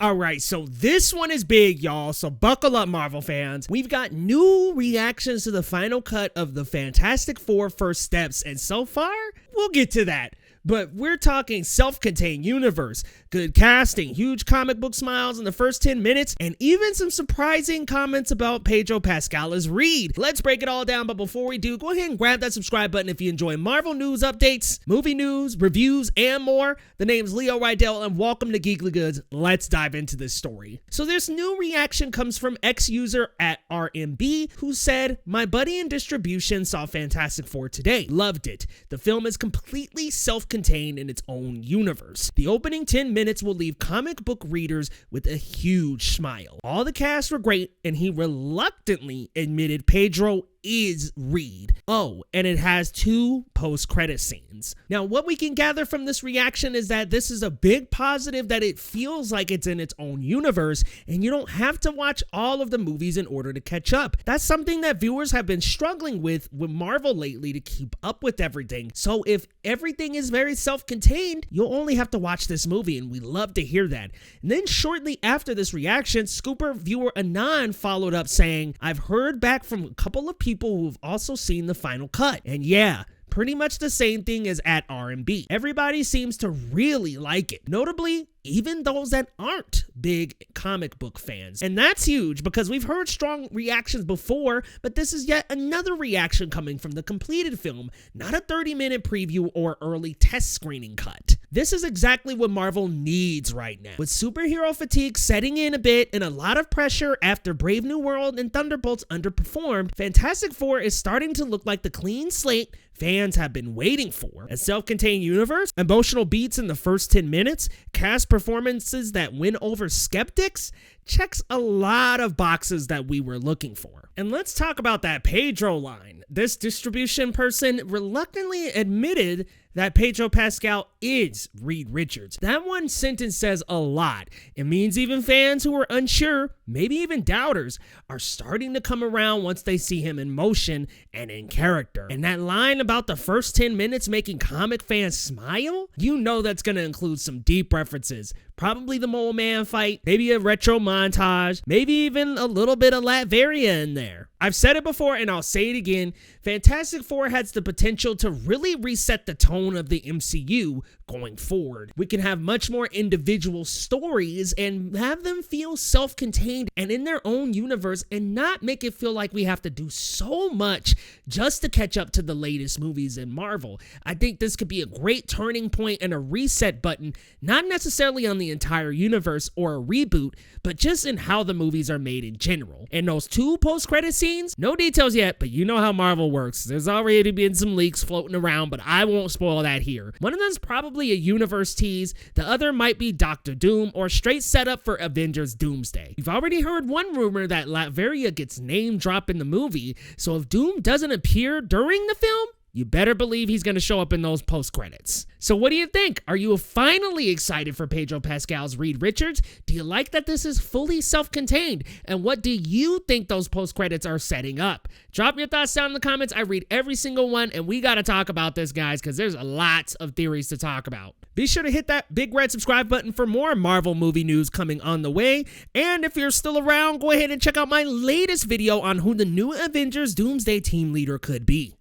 Alright, so this one is big, y'all, so buckle up, Marvel fans. We've got new reactions to the final cut of the Fantastic Four First Steps, and so far, we'll get to that. But we're talking self-contained universe, good casting, huge comic book smiles in the first 10 minutes, and even some surprising comments about Pedro Pascal as Reed. Let's break it all down, but before we do, go ahead and grab that subscribe button if you enjoy Marvel news updates, movie news, reviews, and more. The name's Leo Rydell, and welcome to Geekly Goods. Let's dive into this story. So this new reaction comes from ex-user at RMB, who said, "My buddy in distribution saw Fantastic Four today. Loved it. The film is completely self-contained in its own universe. The opening 10 minutes will leave comic book readers with a huge smile. All the cast were great, and he reluctantly admitted Pedro is Reed. Oh, and it has 2 post-credit scenes." Now, what we can gather from this reaction is that this is a big positive, that it feels like it's in its own universe, and you don't have to watch all of the movies in order to catch up. That's something that viewers have been struggling with Marvel lately, to keep up with everything. So if everything is very self-contained, you'll only have to watch this movie, and we love to hear that. And then shortly after this reaction, Scooper ViewerAnon followed up saying, "I've heard back from a couple of people who've also seen the final cut, and yeah, pretty much the same thing as at RMB. Everybody seems to really like it. Notably, even those that aren't big comic book fans." And that's huge, because we've heard strong reactions before, but this is yet another reaction coming from the completed film, not a 30-minute preview or early test screening cut. This is exactly what Marvel needs right now. With superhero fatigue setting in a bit and a lot of pressure after Brave New World and Thunderbolts underperformed, Fantastic Four is starting to look like the clean slate fans have been waiting for. A self-contained universe, emotional beats in the first 10 minutes, cast performances that win over skeptics, checks a lot of boxes that we were looking for. And let's talk about that Pedro line. This distribution person reluctantly admitted that Pedro Pascal is Reed Richards. That one sentence says a lot. It means even fans who were unsure, maybe even doubters, are starting to come around once they see him in motion and in character. And that line about the first 10 minutes making comic fans smile, you know that's going to include some deep references. Probably the Mole Man fight, maybe a retro montage, maybe even a little bit of Latveria in there. I've said it before and I'll say it again, Fantastic Four has the potential to really reset the tone of the MCU going forward. We can have much more individual stories and have them feel self-contained and in their own universe, and not make it feel like we have to do so much just to catch up to the latest movies in Marvel. I think this could be a great turning point and a reset button, not necessarily on the entire universe or a reboot, but just in how the movies are made in general. And those 2 post-credit scenes, no details yet, but you know how Marvel works. There's already been some leaks floating around, but I won't spoil that here. One of them's probably a universe tease, the other might be Doctor Doom or straight setup for Avengers Doomsday. You've already heard one rumor that Latveria gets name dropped in the movie, so if Doom doesn't appear during the film, you better believe he's going to show up in those post-credits. So what do you think? Are you finally excited for Pedro Pascal's Reed Richards? Do you like that this is fully self-contained? And what do you think those post-credits are setting up? Drop your thoughts down in the comments. I read every single one, and we got to talk about this, guys, because there's lots of theories to talk about. Be sure to hit that big red subscribe button for more Marvel movie news coming on the way. And if you're still around, go ahead and check out my latest video on who the new Avengers Doomsday team leader could be.